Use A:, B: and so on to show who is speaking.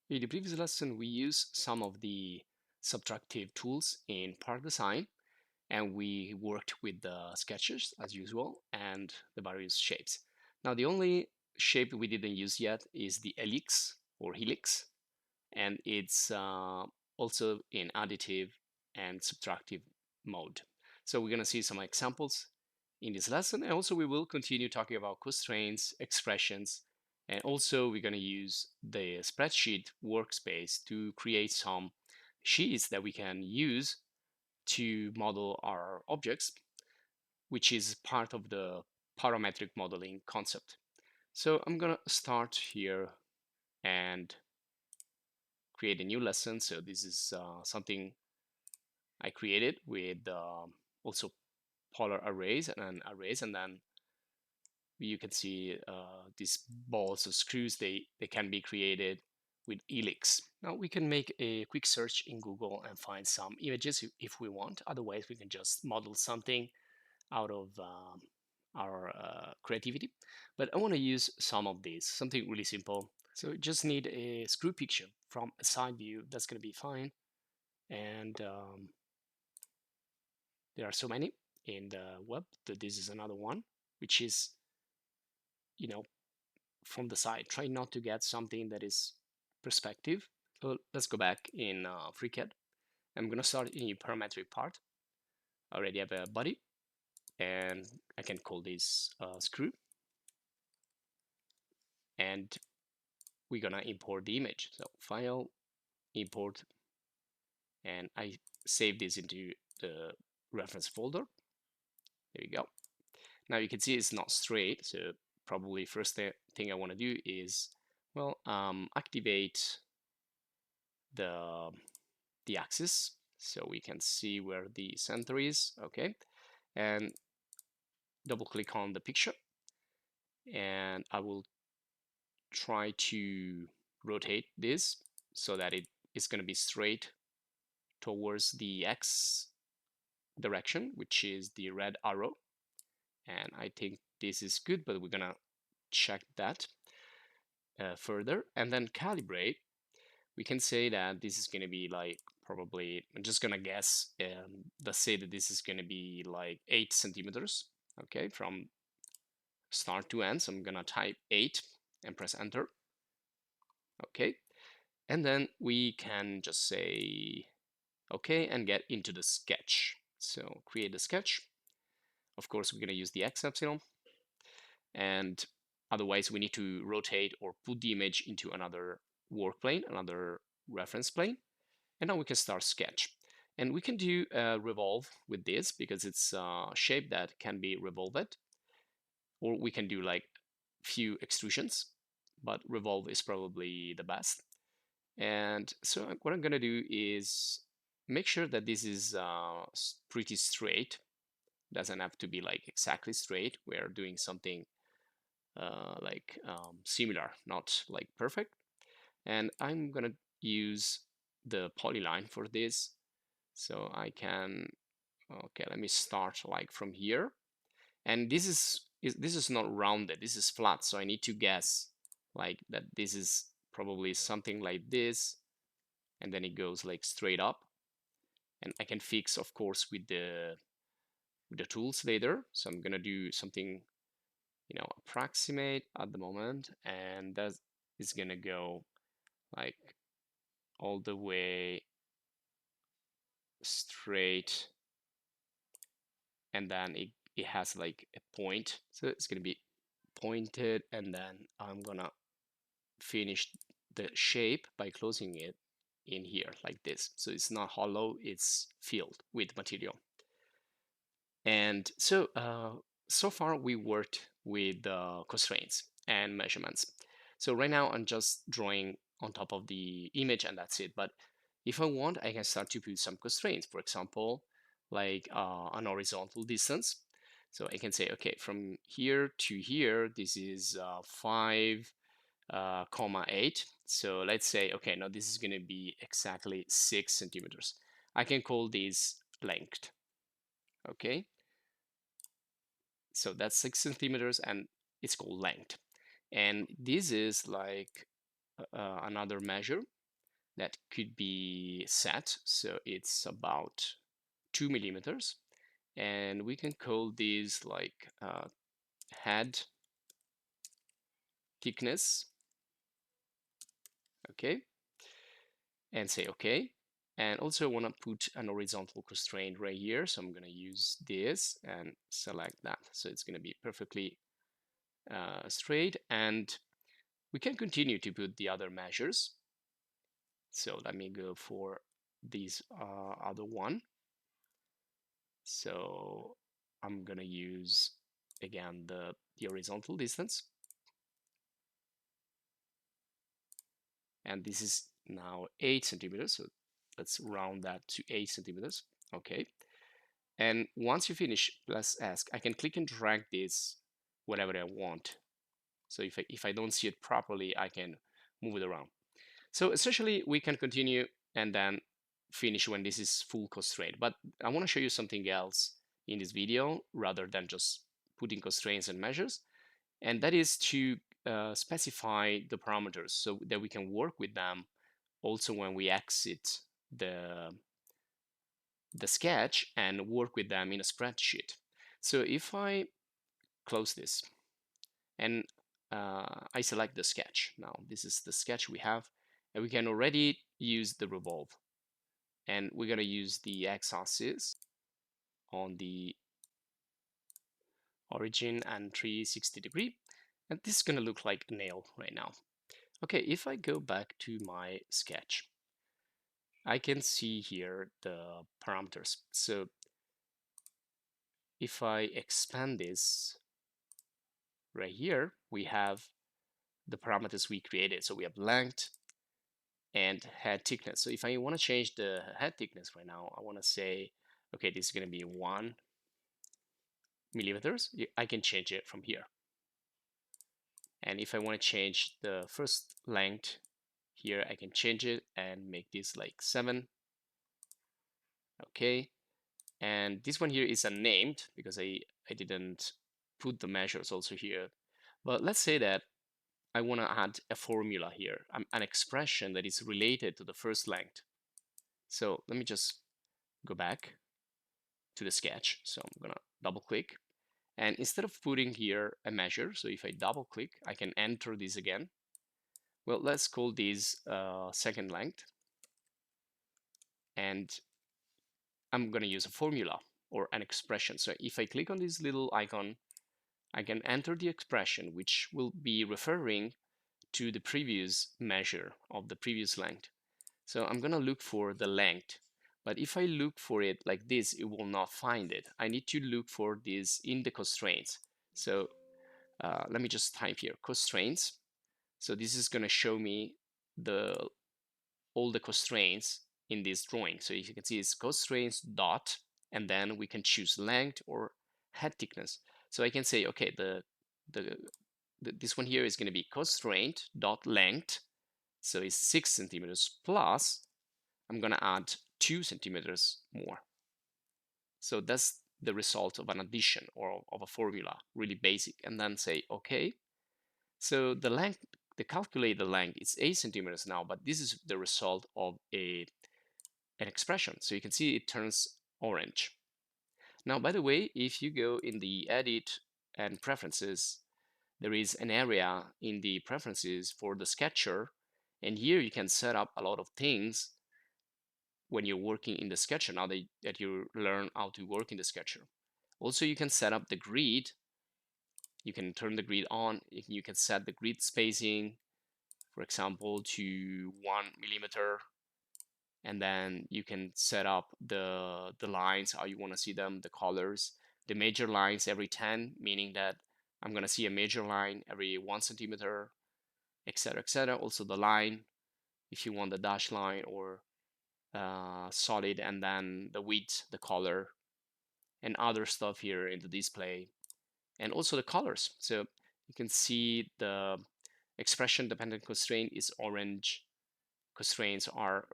A: In the previous lesson, we used some of the subtractive tools in part design, and we worked with the sketches as usual and the various shapes. Now, the only shape we didn't use yet is the helix or helix, and it's also in additive and subtractive mode. So we're going to see some examples in this lesson, and also we will continue talking about constraints, expressions, and also we're going to use the spreadsheet workspace to create some sheets that we can use to model our objects, which is part of the parametric modeling concept. So I'm going to start here and create a new lesson. So this is something I created with also polar arrays and then you can see these balls of screws. They can be created with Helix. Now we can make a quick search in Google and find some images if we want. Otherwise, we can just model something out of our creativity. But I want to use some of these, something really simple. So just need a screw picture from a side view. That's going to be fine. And there are so many in the web that this is another one, which is, you know, from the side. Try not to get something that is perspective. So let's go back in FREECAD. I'm going to start a new parametric part. I already have a body, and I can call this screw. And we're going to import the image. So File, Import, and I save this into the reference folder. There you go. Now you can see it's not straight, so probably first thing I want to do is, well, activate the axis so we can see where the center is. Okay, and double click on the picture, and I will try to rotate this so that it is going to be straight towards the X direction, which is the red arrow. And I think this is good, but we're gonna check that further. And then calibrate, we can say that this is gonna be like probably, I'm just gonna guess, let's say that this is gonna be like 8 centimeters, okay, from start to end. So I'm gonna type 8 and press enter, okay. And then we can just say okay and get into the sketch. So create the sketch. Of course, we're going to use the X epsilon, and otherwise we need to rotate or put the image into another work plane, another reference plane. And now we can start sketch. And we can do revolve with this because it's a shape that can be revolved, or we can do like few extrusions, but revolve is probably the best. And so what I'm going to do is make sure that this is pretty straight. Doesn't have to be like exactly straight. We're doing something similar, not like perfect. And I'm gonna use the polyline for this. So I can, okay, let me start like from here. And this is not rounded, this is flat. So I need to guess like that this is probably something like this. And then it goes like straight up. And I can fix, of course, with the tools later. So I'm gonna do something, approximate at the moment, and that is gonna go like all the way straight, and then it has like a point, so it's gonna be pointed, and then I'm gonna finish the shape by closing it in here like this. So it's not hollow, it's filled with material. And so so far we worked with constraints and measurements. So right now I'm just drawing on top of the image and that's it. But if I want, I can start to put some constraints. For example, like an horizontal distance. So I can say, okay, from here to here, this is 5, 8. So let's say, okay, now this is going to be exactly 6 centimeters. I can call this length. Okay, so that's 6 centimeters and it's called length. And this is like another measure. that could be set. So it's about 2 millimeters, and we can call this like head thickness. Okay, and say okay. And also want to put an horizontal constraint right here, so I'm going to use this and select that, so it's going to be perfectly straight. And we can continue to put the other measures. So let me go for this other one. So I'm going to use again the horizontal distance, and this is now 8 centimeters, so let's round that to 8 centimeters. Okay, and once you finish, let's ask, I can click and drag this wherever I want. So if I don't see it properly, I can move it around. So essentially we can continue and then finish when this is full constraint. But I want to show you something else in this video rather than just putting constraints and measures, and that is to specify the parameters so that we can work with them also when we exit the sketch and work with them in a spreadsheet. So if I close this and I select the sketch, now this is the sketch we have, and we can already use the revolve, and we're going to use the x-axis on the origin and 360-degree, and this is going to look like a nail right now. Okay, if I go back to my sketch, I can see here the parameters. So if I expand this right here, we have the parameters we created. So we have length and head thickness. So if I want to change the head thickness right now, I want to say, okay, this is going to be 1 millimeters. I can change it from here. And if I want to change the first length here, I can change it and make this like 7. Okay, and this one here is unnamed because I didn't put the measures also here. But let's say that I want to add a formula here, an expression that is related to the first length. So let me just go back to the sketch. So I'm gonna double click, and instead of putting here a measure, so if I double click, I can enter this again. Well, let's call this second length, and I'm gonna use a formula or an expression. So if I click on this little icon, I can enter the expression, which will be referring to the previous measure of the previous length. So I'm gonna look for the length, but if I look for it like this, it will not find it. I need to look for this in the constraints. So let me just type here constraints. So this is gonna show me all the constraints in this drawing. So you can see it's constraints dot, and then we can choose length or head thickness. So I can say, okay, this one here is going to be constraint dot length, so it's 6 centimeters plus I'm going to add 2 centimeters more. So that's the result of an addition or of a formula, really basic, and then say okay. So the length, the calculated length, is 8 centimeters now, but this is the result of an expression. So you can see it turns orange. Now, by the way, if you go in the edit and preferences, there is an area in the preferences for the sketcher, and here you can set up a lot of things when you're working in the sketcher, now that you learn how to work in the sketcher. Also, you can set up the grid. You can turn the grid on. You can set the grid spacing, for example, to 1 millimeter, and then you can set up the lines, how you want to see them, the colors, the major lines every 10, meaning that I'm going to see a major line every 1 centimeter, etc., etc. Also the line, if you want the dash line or solid, and then the width, the color, and other stuff here in the display, and also the colors. So you can see the expression dependent constraint is orange, constraints are